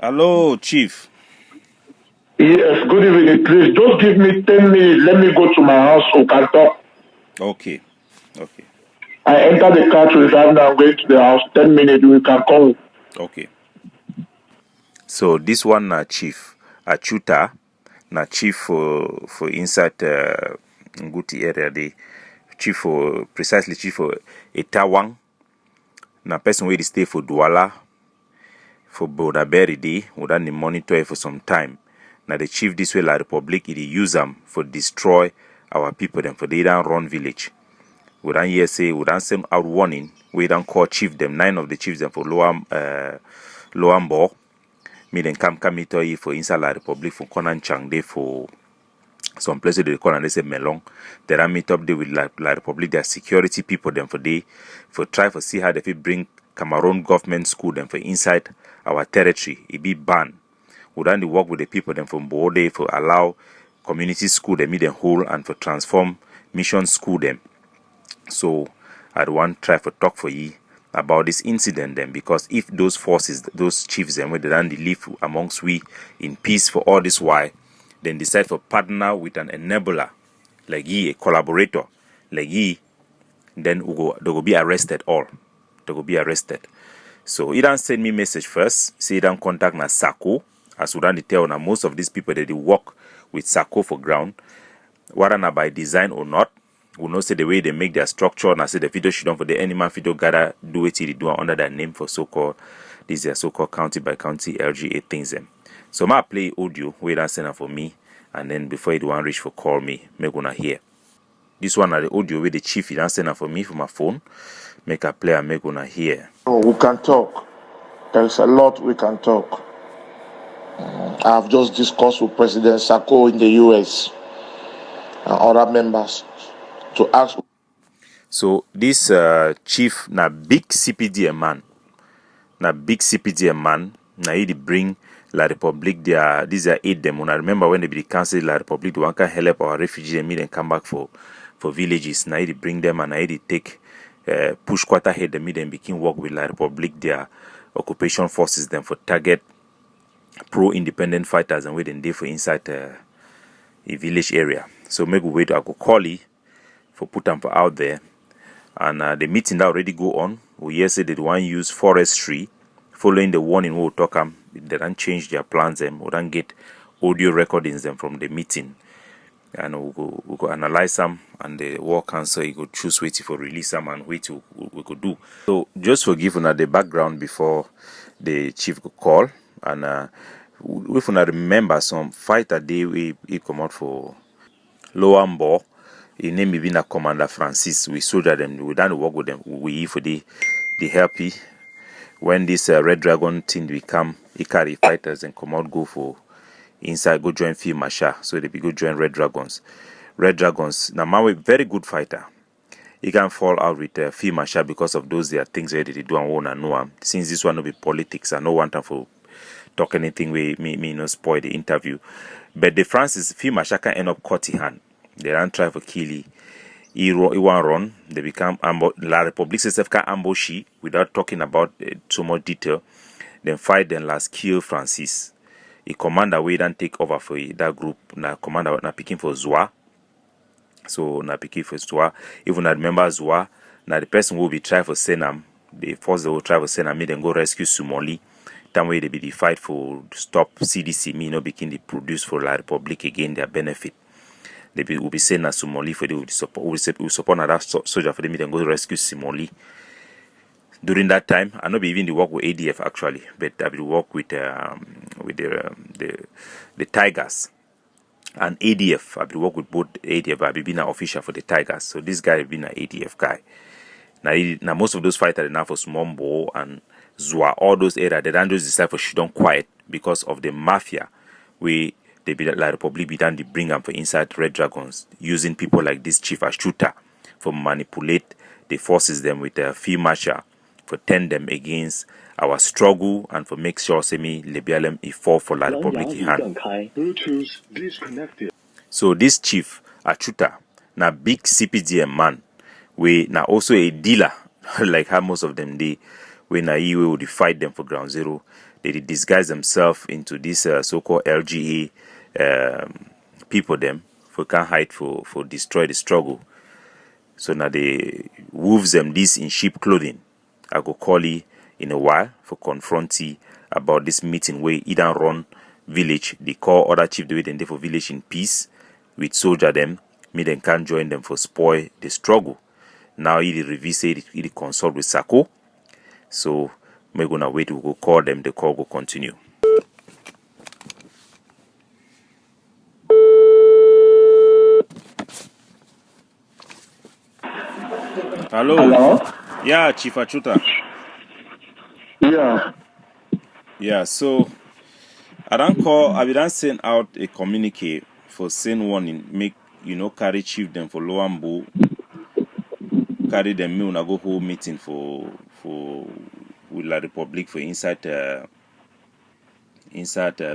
Hello, Chief. Yes, good evening. Please just give me 10 minutes. Let me go to my house so we can talk. Okay. I enter the car to drive now. I'm going to the house. 10 minutes, we can call. Okay. So this one na Chief Achuta, na Chief for inside Nguti area. The Chief for precisely Chief for Etawang. Na person where they stay for Douala for Bodaberi Day. We done monitor it for some time. Now the Chief this way La Republic it use them for destroy our people them for they don't run village. We don't hear say we don't send out warning. We don't call chief them 9 of the chiefs them for Loambo. Me then come meet you for inside La Republic for Konan Chang Day for some places they call and they say Melong. They don't meet up there with La Republic, their security people them for they for try for see how they fit bring Cameroon government school them for inside our territory. It be banned. We don't work with the people them from Bode for allow community school them meet them whole and for transform mission school them. So I'd want try for talk for ye about this incident then, because if those forces, those chiefs then, when they don't live amongst we in peace for all this while, then decide for partner with an enabler like ye, a collaborator like ye, then they will be arrested all. They will be arrested. So he don't send me message first, say he don't contact na Sako, as we don't tell now most of these people that they work with Sako for ground, whether na by design or not. We know say the way they make their structure, and I say the video should don't for the animal video gather do it they do under that name for so-called these are so-called county by county LGA things them. So I play audio where that send for me, and then before it one reach for call me, make gonna hear. This one are the audio where the chief he send for me for my phone. Make a play and make gonna hear. Oh, we can talk. There's a lot we can talk. I've just discussed with President Sako in the US and other members to ask. So this chief na big CPDM man. Na big CPDM man. Na he bring La Republique their these are aid them. When I remember when they be cancelled La Republique, the one can help our refugees and me then come back for villages. Na he bring them and na he take push quarter head them me then begin work with La Republique their occupation forces them for target pro-independent fighters and waiting there for inside a village area. So make we wait. I go call he for put them out there, and the meeting that already go on. We hear say they want use forestry, following the warning we'll talk they don't change their plans them. We don't get audio recordings them from the meeting, and we go analyze them, and the war council you go choose wait for release them and wait to we could do. So just for giving the background before the chief could call, and if you remember some fighter day we come out for Loambo. His name is been a Commander Francis. We soldier them. We done work with them. We for the help. When this Red Dragon team we come, he carry fighters and come out go for inside go join Field Marshal. So they be go join Red Dragons. Red Dragons. Now man, we very good fighter. He can fall out with Field Marshal because of those their things where they do and want to know. Since this one will be politics, I no want them for talk anything we me no spoil the interview. But the Francis Field Marshal can end up cutting hand. They don't try for kill he want run. They become La Republique itself can ambush he without talking about too much detail. Then fight then last kill Francis. He commander we don't take over for that group. Na commander na picking for Zwa. So na picking for Zwa. Even I remember Zwa. Now the person will be try for Senam. The force they will try for Senam. Me then go rescue Sumoli. That way they be the fight for stop CDC. Me no begin the produce for La Republique again their benefit. They will be saying that Sumoli for the support. We support another soldier for them and go rescue Sumoli. During that time, I know be even the work with ADF actually, but I will work with the Tigers and ADF. I will work with both ADF. I will be an official for the Tigers. So this guy will be an ADF guy. Now most of those fighters now for Smombo and Zwa, all those areas, they don't just decide for shit on quiet because of the mafia. They be like Republic be done to bring them for inside Red Dragons, using people like this Chief Achuta for manipulate the forces them with a Field Marshal for tend them against our struggle and for make sure semi Lebialem is fall for La Republic hand. Bluetooth disconnected. So this Chief Achuta na big CPDM man, we na also a dealer like how most of them they when I will fight them for ground zero. they disguise themselves into this so-called LGA people them for can hide for destroy the struggle. So now they wolves them this in sheep clothing. I go call you in a while for confront you about this meeting where either run village. They call other chief do it and they for village in peace with soldier them. Me then can join them for spoil the struggle. Now he revisit it, he consult with Sako. So we're gonna wait, we go call them, the call will continue. Hello? Yeah, Chief Achuta. Yeah, so I don't send out a communique for send warning, make carry chief them for Loambo, carry them me when I go home meeting for with La Republic for inside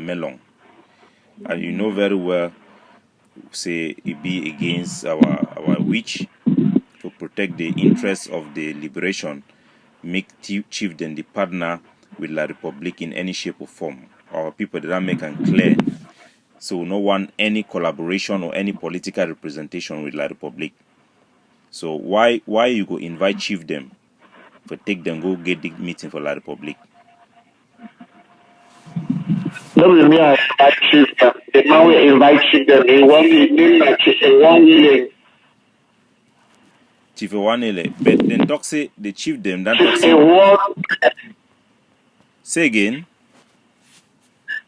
Melon. And you know very well say it be against our wish to protect the interests of the liberation, make chief then the partner with La Republic in any shape or form. Our people that make it clear. So no want any collaboration or any political representation with La Republic. So why you go invite chief them for take them go get the meeting for La Republic? No, me I invite chief them. The man will invite chief them. He want his name like Chief Ewanile. Chief Ewanile. But then talk say the chief them that talk say. Say again.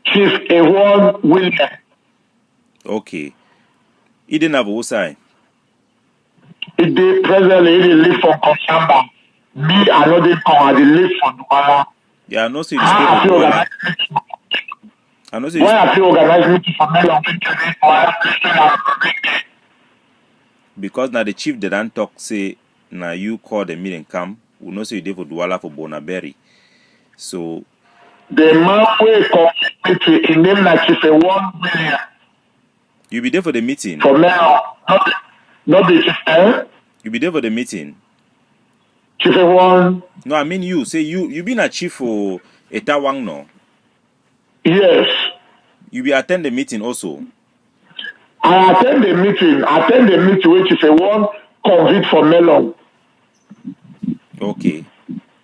Chief Ewanile. Okay. He didn't have a side. He did presently he live for Kosamba. Me I know they come and they live for Duala. Yeah, I know say you I know say why I feel organized meeting for Melon because now the chief they don't talk say now you call the meeting come, we know say you did for Duala for Bonaberry. So the man will come to in name like Chief 1 million. You be there for the meeting? For Melon, not the Chief You be there for the meeting? Chief 1. No, I mean you. Say you been a chief for Etawang no? Yes. You be attend the meeting also? I attend the meeting which is a one convict for Melon. Okay.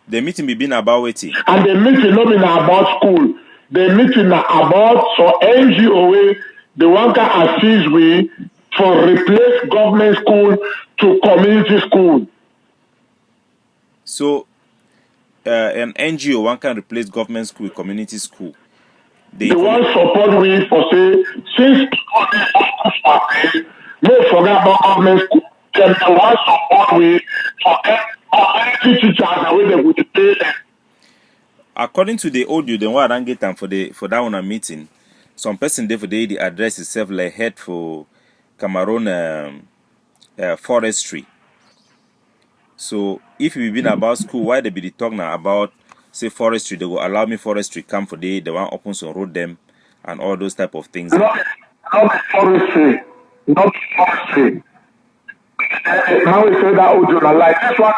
The meeting be been about waiting. And the meeting not been about school. The meeting about so NGO the one can assist we for replace government school to community school. So an NGO one can replace government school with community school. They want support we for say since no forget about government school. Then they want support we for community teachers and way they would pay them. According to the audio, the one I don't get them for that one a meeting. Some person there for the address itself like head for Cameroon forestry. So if we been about school, why they be talking now about say forestry? They will allow me forestry come for the one open some road them and all those type of things. Not forestry. Now we say that audio like this one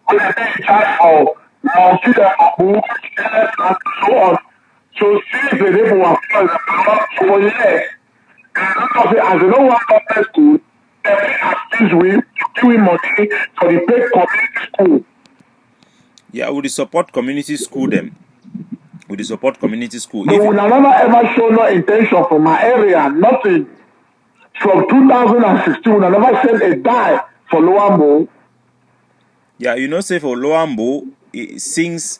we in charge of and so on. So since the people were for years, as they don't want government school, they assist with giving money for the paid community school. Yeah, would support community school them? Would support community school? They will never ever show no intention from my area, nothing. From 2016, we never sent a dime for Loambo. Yeah, you know, say for Loambo, since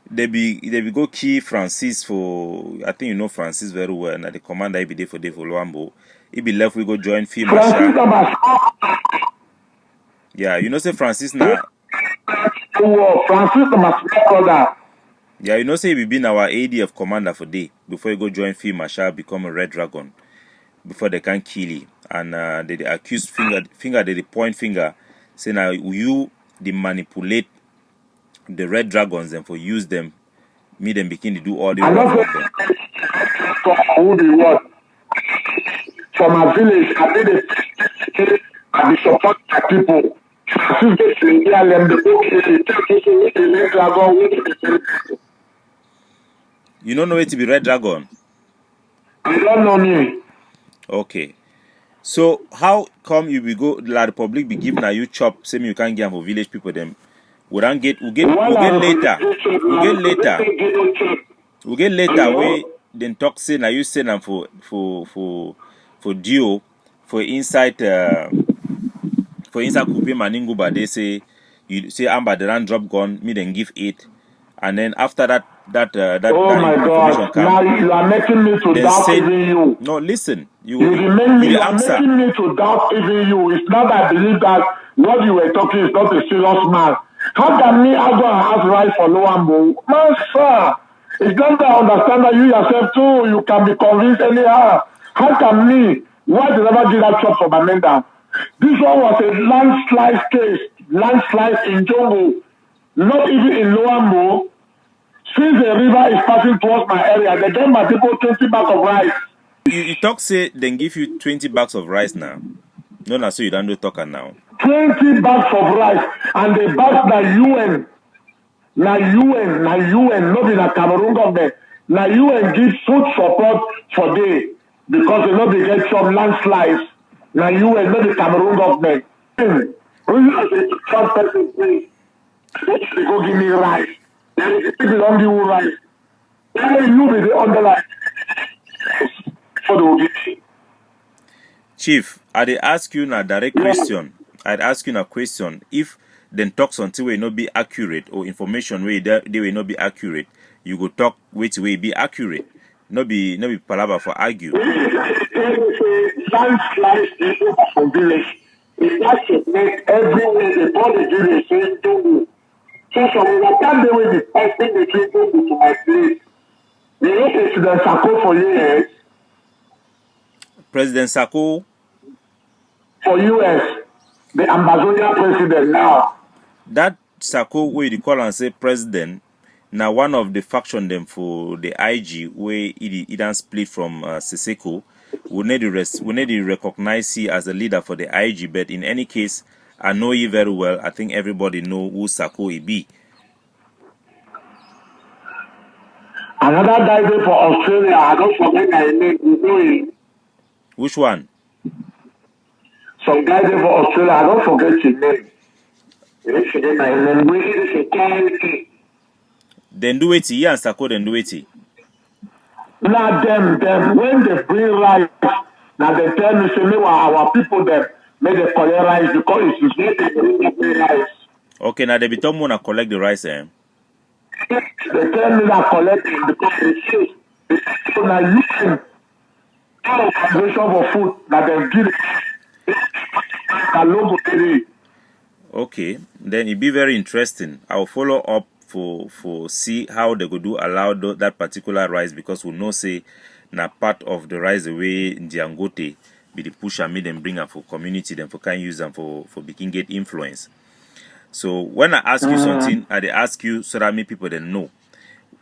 they be go key Francis for, I think you know Francis very well, and the commander he be there for Loambo. He be left, we go join Field Marshal. Yeah, you know, say Francis now. Francis brother. Yeah, you know, say we been our ADF commander for day before you go join Field Marshal, become a Red Dragon. Before they can kill you, and they accuse finger they point finger, say now you they manipulate the Red Dragons and for use them, me them begin to do all the work for them. Who they want from a village, I did it and they support the people. Since they say them the okay, they tell people the Red Dragon. You don't know it to be Red Dragon? You don't know me. Okay. So how come you will go La Republic be given a you chop, say me you can't give for village people them? We'll get later. We'll get later we then talk say now you say them for Dio for inside Kupe Maninguba, they say you say Amber the land drop gun, me then give 8. And then after that oh my God! Now you are making me to doubt even you. No, listen. You are making me to doubt even you. It's not that I believe that what you were talking is not a serious man. How can me I go and have right for Loambo? Man, sir, it's not that I understand that you yourself too. You can be convinced anyhow. How can me? Why did I never do that job for Bamenda? This one was a landslide case, landslide in Jongo, not even in Loambo. Since the river is passing towards my area, they gave my people 20 bags of rice. You talk say then give you 20 bags of rice now. No, so you don't do talking now. 20 bags of rice, and the bags na UN, not be the Cameroon government. Na UN give food support for day because they know they get some landslides. Na UN, not the Cameroon government. When you as a third person, please, they go give me rice. People don't give you rice. Then you be the underline for the OGC. Chief, I'd ask you a direct question. I'd ask you a question. If then talks until we not be accurate or information way they will not be accurate, you go talk which way be accurate. Not be palabra for argue. Landslide from village. It has to make everywhere the body do the same thing. So from the time they will be passing the people to my place, you know President Sako for years. President Sako for US, the Amazonian president now. That Sako where they call and say president, now one of the faction them for the IG where it done split from Siseko. We need to recognize he as a leader for the IG, but in any case, I know you very well. I think everybody know who Sako be. Another guy there for Australia, I don't forget my name. You know him. Which one? Some guy there for Australia, I don't forget his name. You don't forget my name. We need security. Then do it, yeah, and Sako then do it. Now them when they bring rice, now they tell me say me our people them make they collect rice because it's not they bring rice. Okay, now they be talking wanna collect the rice, eh? They tell me that collecting because it's so now you can organization for food that they give a logo today. Okay, then it be very interesting. I'll follow up for see how they go do allow that particular rice because we know say na part of the rice away in Diangote be the push and make them bring them for community them for can use them for begin get influence. So when I ask you something, I they ask you so that many people then know.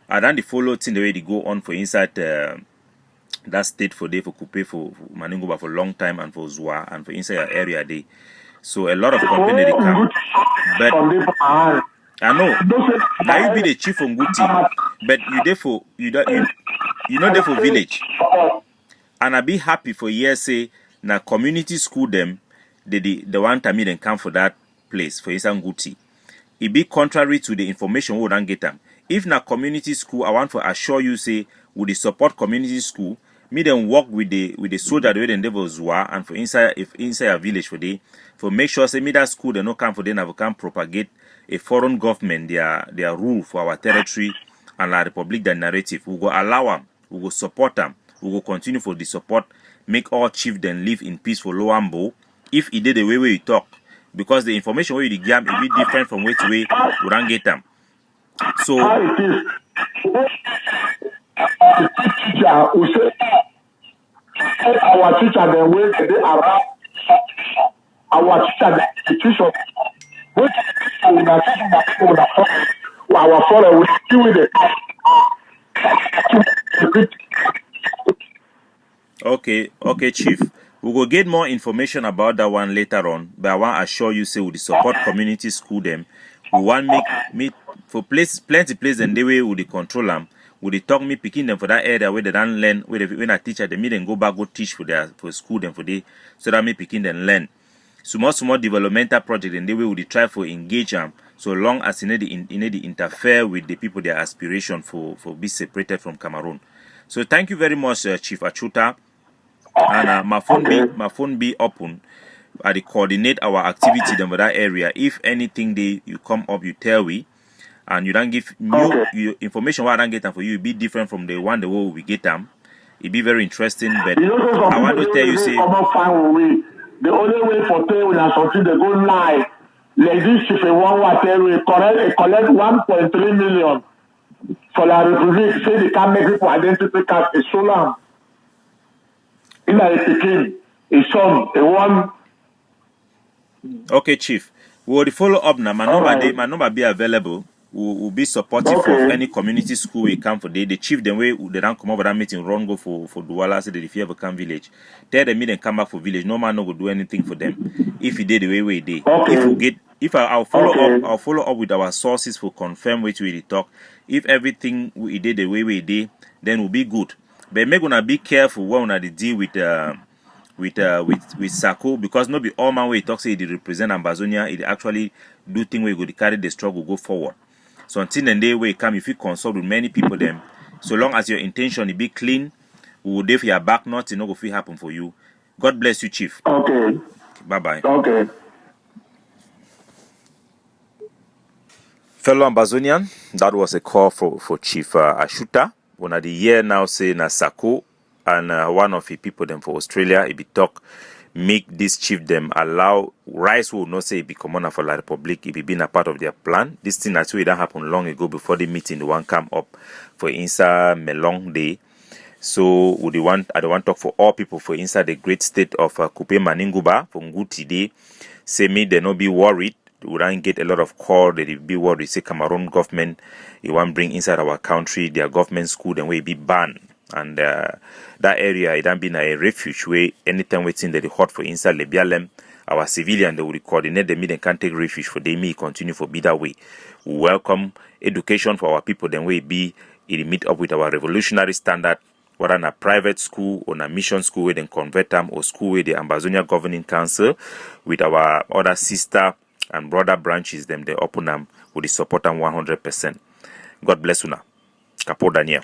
I done the follow thing the way they go on for inside that state for day for Kupe for Maningoba for long time and for Zwa and for inside your area day. So a lot of company they come, but I know now you be the chief on Guti, but you there for you not there for village, and I be happy for years say na community school them the one time then come for that place for Isan Guti. It be contrary to the information we don't get them. If na community school, I want to assure you say with the support community school, me then work with the soldier the way they never Zwa and for inside a village for day for make sure say me that school they no come for them can propagate a foreign government their rule for our territory and la Republic the narrative. We go allow them, we go support them, we go continue for the support, make all chief then live in peace for Loambo. If it did the way you talk, because the information where you give it be different from way to way we don't get them. So our teacher then wait they around our teacher the institution which our father will deal with it. Okay, Chief. We will get more information about that one later on, but I want to assure you say with the support community school them, we want make for plenty place and the way we control them. would they talk me picking them for that area where they don't learn, where they, when I teach them, me then go back go teach for school them for they, so that me picking them learn. Small developmental project and they will try for engage them so long as they interfere with the people their aspiration for be separated from Cameroon. So thank you very much, Chief Achuta. And my phone be open. I coordinate our activity in that area. If anything you come up, you tell we, and you don't give new information. What I don't get them for you, it be different from the one the way we get them. It be very interesting. But I want to tell you, say. The only way for tell when something they go live, like this, if they want to tell we collect 1.3 million for la Republic, say they can't make people identity card, it's so long. In a Peking, it's some, a one. Okay, Chief. We will follow up now. My number be available. We'll be supportive of any community school we come for. The chief, then they don't come over that meeting, run go for Douala, say that if you ever come village, tell them me then come back for village. No man no go do anything for them. If he did the way we did, I'll follow up with our sources for confirm which we talk. If everything we did the way we did, then we'll be good. But make gonna be careful when we deal with Sako, because not be all man way talk say they represent Ambazonia, it actually do thing where you go to carry the struggle go forward. So until the day where you come, if you consult with many people, them, so long as your intention is be clean, we will do for your back not to know if it happen for you. God bless you, Chief. Okay. Bye-bye. Okay. Fellow Ambazonian, that was a call for Chief Achuta. One of the year now say na Sako and one of the people them for Australia, it be talk, make this chief them allow rice will not say it be common for La Republic, it be been a part of their plan. This thing actually that happened long ago before the meeting, the one come up for inside Melong Day. So I don't want to talk for all people for inside the great state of Kupe Maninguba for Nguti Day. Say me they not be worried. We don't get a lot of call. They be worried. Say Cameroon government, you want bring inside our country their government school, then we be banned. And that area it don't been a refuge where anytime waiting that they hot for inside Lebialem, our civilian they will coordinate the meeting can take refuge for they may continue for be that way. We welcome education for our people, then we be it meet up with our revolutionary standard, whether in a private school or a mission school where they convert them, or school where the Ambazonia Governing Council with our other sister and brother branches them they open them with the support them 100%. God bless you now. Capo Daniel.